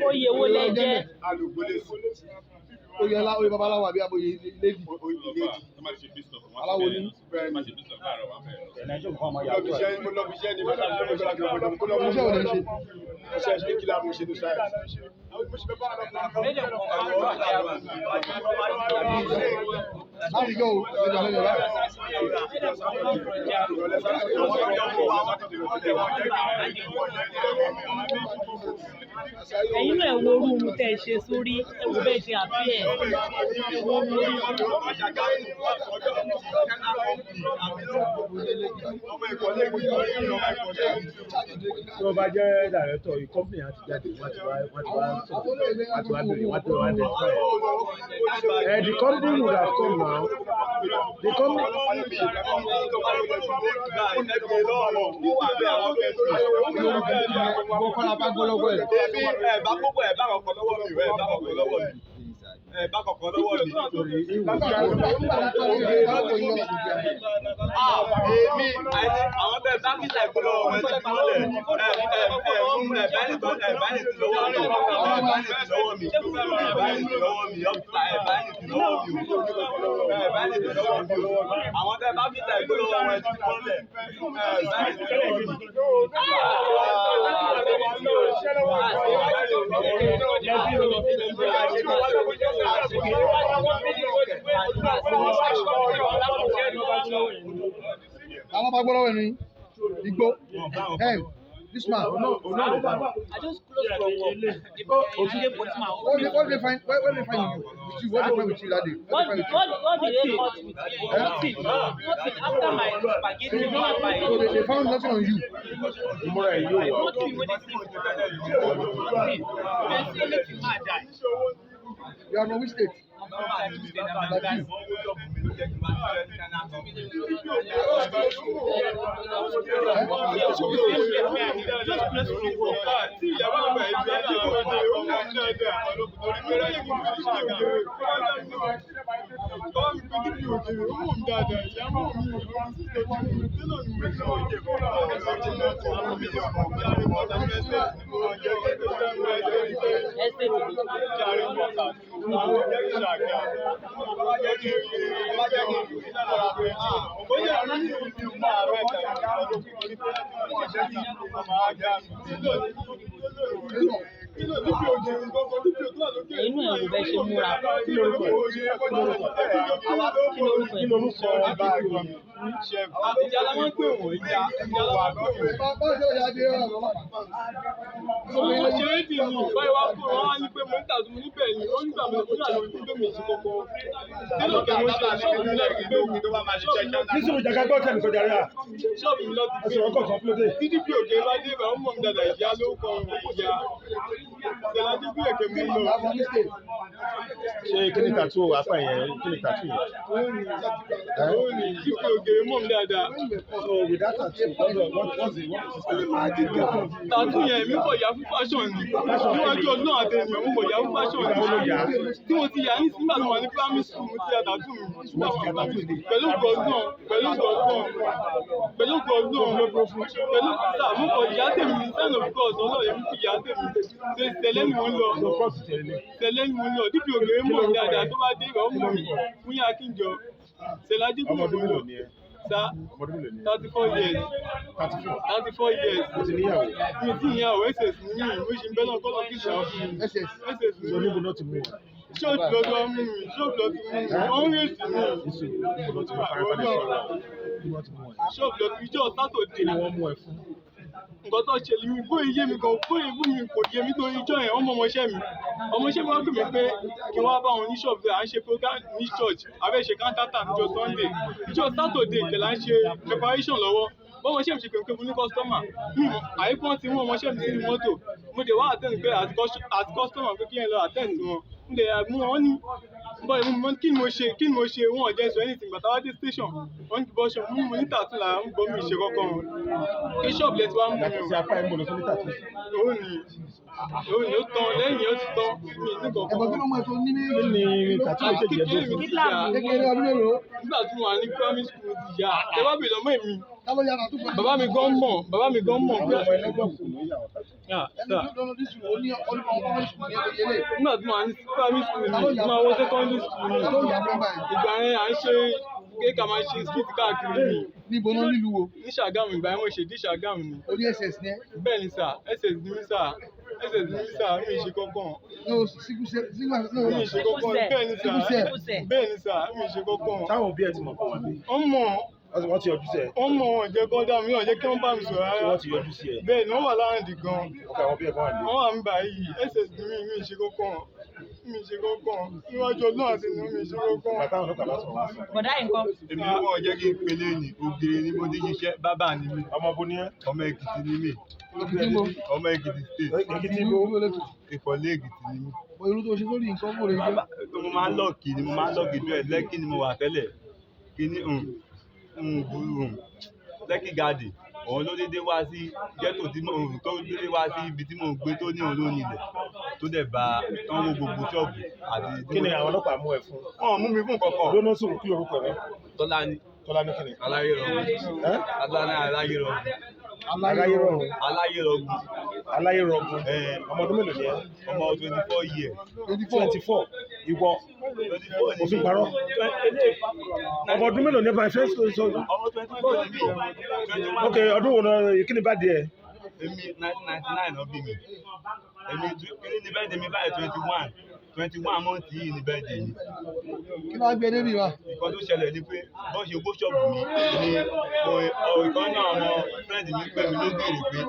Oyè wo lẹ jẹ́? Oyè ńlá, oyè babaláwo àbí aboyè lady. Aláwo ni. How you go? Ẹ̀yin náà wo orú mu tẹ́ ẹ ṣe sórí ẹ̀wù bẹ́ẹ̀ ṣe àfihàn. Tí wọ́n bá jẹ́ dàrẹ́tọ̀ ìkọ́mpìnì àti jáde wọ́n ti wá the company would have come now. The company. Àwọn bẹ́ẹ̀ bá kí sẹ́kù lọ́wọ́ wọn ti kúrò lẹ̀ Àwọn bá gbọ́dọ̀ wẹ̀ ní igbó. This man. I just close from work. What did they find? What did they find you? What did they find with you that day? What did they caught with me? Nothing. After my spaghetti and my. So they found nothing on you. Nothing when they see me. They say let you mad die. You are from which state? Inú ẹ̀rù bẹ́ẹ̀ ṣe múra. Kí lorúkọ Ìjà la máa ń pè wọ́n ìjà la máa ń pè wọ́n. Mo ṣe é dì mí báyìí wá kó wọn wá ní pé mo ń tàbí mo níbẹ̀ ni ó nígbà mi ò ní àlọ́ ìdílé mi sí kọ́kọ́. Nínú kẹ̀kẹ́ ṣọ́ọ̀bù mi lọ sí gbé mi tó bá máa ṣe ṣẹ́ṣẹ́ náà. nísìnyí ìjàkà gbọ́ kẹ́mi kọjá rẹ̀ à. Ṣọ́ọ̀bù mi lọ sí gbé mi. Ẹ̀sùn ọkọ̀ kan fúlódé. PDP òkè bá dé bá ń mọ̀ mi dáadáa ìyá ló kọ ìyá. ti gbé ẹ̀kẹ́ mi lọ. ṣé kí ni tàtú apá yẹn kí ni tàtú yẹn. Ó ní kíkọ́ ògèrè mọ̀ mi dáadáa. So with that tattoo what's the Tàtú yẹn mi kọ̀ yà fún fashion ni. Níwájú ọdún àtẹnìyàn mo kọ̀ yà fún fashion ni. Tí mo ti yà ní nígbà tó wà ní primary school mo ti yà tàtú mi. Pẹ̀lú gbọ̀ngàn pẹ̀lú sà mo kọ̀ ìyá tèmi ní sign of God ọlọ́ọ̀yẹ́ mi fi ìyá tèmi. Tẹ̀lé ni mo ń lọ. Tẹ̀lé ni mo ń lọ. Dípò ògèrè mọ̀ mi dáadáa tó bá dé ìwà ọmọ mi fún yà kí n jọ. Ṣèlájú tí mo ń lọ. Sá 34 years. 34 years. o ti níyàwó. Mi ti ìyàwó SS ní mi, mo ṣe ń bẹ́ náà kọ́ lọ́ọ́ kí ṣe àwọn fún mi. SS ní so níbo náà ti mú wọn. ṣọ́ọ̀tì lọ́dọ̀ mú mi, ṣọ́ọ̀tì lọ́dọ̀ mú mi, wọ́n ń rèétí mi. níṣẹ́ níbo náà ti mú farabalẹ̀ sọ̀rọ̀ níbo náà ti mú wọn. Ṣọ́ọ̀tì lọ́dọ̀ ìjọ sátọ̀dé. kí ni wọ́n mú ẹ fún. Nǹkan tó ṣẹlẹ̀ mi bóyá iye mi kan bóyá ibú mi kò yé mi tó ijọ́ yẹn ọmọ ọmọọṣẹ́ mi wá pè mí pé kí wọ́n bá wọn ní ṣọ́ọ̀bù à ń ṣe program ní church abẹ́ ṣe kántátà níjọ́ Sunday ìjọ́ Saturday ìkẹlà ń ṣe preparation lọ́wọ́ bọ́mọṣẹ́ mi ṣe pé mo ní kọ́sítọ́mà àyíkọ́ ti mú ọmọọṣẹ́ mi sínú mọ́tò mo dé wá àtẹ́ǹd pé as customer pé kí ẹ lọ àtẹ́ǹd sí wọn mo dé mú wọn ní bọ́ kí ni mo ṣe wọn ò jẹ́ sọ anything gbàtà wá dé station wọn ní bọ́ ṣe mo ní tàtú là ń gbọ́ mi ìṣe kọ́kọ́ wọn kí ṣọ́ọ̀bù lẹ́tí wá mú mi yàtọ̀ sí apá ẹ̀ ń bọ̀ lọ sí ní tàtú. ó ní ó tán lẹ́yìn ó ti tán mi ní kọ̀ọ̀kan. Ẹ̀gbọ́n kí ló mọ ètò ní kí ni tàtú yẹn ṣe jẹ́ dé fún. kékeré ọdún mélòó? Nígbà tí mo wà ní primary school ti yá ẹ bá bèèrè lọ́mọ èmi Ta ló yára tó pẹ̀lú? bàbá mi gan mọ̀ pé ọmọ ẹlẹ́gbọ̀n kù ló yà wọ́n tàtú. Ẹni tó lọ́nà dísù ó ní ọdún school ní ẹlẹ́yẹlé. nígbà tí mo wà ní primary school ni mo máa wọ secondary school ni Ta ló yà fún báyìí? ìgbà yẹn à ń ṣe kéèkà máa ṣe street káàkiri ni Níbo náà nílùú wo? ní Ṣàgámù ìgbà yẹn mo ṣe dé Ṣàgámù ni Orí SS ní ẹ́. bẹ́ẹ̀ ni sà SS ní mí sà mi ì ṣe kankan No, sígúsẹ̀ no. mi ì ṣe kankan bẹ́ẹ̀ ni sà mi ì ṣe kankan táwọn òbí ẹ ti mọ̀ pé wọ́n bí. ọmọ wọ́n ti yọjú sí ẹ. ọmọ wọn jẹ́ kọ́ dá mi wọn jẹ́ kí wọ́n bá mi sọ̀rọ̀ ṣé rárá wọ́n ti yọjú sí ẹ. bẹ́ẹ̀ ni wọ́n wà láàrín gan ọkọ àwọn òbí ẹ kàn wà ní. wọ́n wà ń bà yìí SS mi ì ṣe kankan níwájú ọdún àti inú mi ì ṣe kankan. bàtà àwọn ọlọ́pàá láti wọ́n sí. Bọ̀dá yìí nǹkan. Èmi ni wọ́n jẹ́ kí n pele ní ògèrè ni mo ti ṣiṣẹ́ bábà ni mí ọmọ bo ni ẹ. ọmọ Èkìtì ni mí ọmọ Èkìtì state Èkìtì bo. Ìkọ̀lé Èkìtì ni mí. Irú tó ṣe lórí nǹkan kò rè é. Mo máa ń lọ́ọ̀kì tó ẹ̀ Lẹ́kì ni mo wà tẹ́lẹ̀ kí ni Lẹ́kì gàdì òun ló dédé wá sí ghetto tó dédé wá sí ibi tí mò ń gbé tó ní òun ló nílẹ̀ tó dẹ̀ bá tán wó gbogbo ṣọ́ọ̀bù àti. kí ni àwọn ọlọ́pàá mú ẹ fún. Wọ́n mú mi fún kankan. lónà sùn kí lorúkọ rẹ. Tọ́lání Tọ́lání kí ni. Aláyérọ̀gùn. Tọ́lání Aláyérọ̀gùn. Aláyérọ̀gùn. Aláyérọ̀gùn. Aláyérọ̀gùn. ọmọ ọdún mélòó ni ẹ. Ọmọ 24 years. 24 ìwọ 24 òfin parọ́. ọmọ ọdún mélòó ni ẹ bá fẹ́ sọ. ọmọ 24 ni mí. 21. ok ọdún wo náà kí ni bá di ẹ. Èmi 1999 ló bí mi. Èmi kí ni bẹ́ẹ̀ di mi báyìí 21 mọ́ǹtì yìí ni bẹ́ẹ̀ di mi. Kí ló wá gbé débi wa? Nǹkan tó ṣẹlẹ̀ ni pé bọ́n ṣe gbó ṣọ́ọ̀bù mi ni ìkan náà àwọn fẹ́ǹdì mi pè mí ló béèrè pé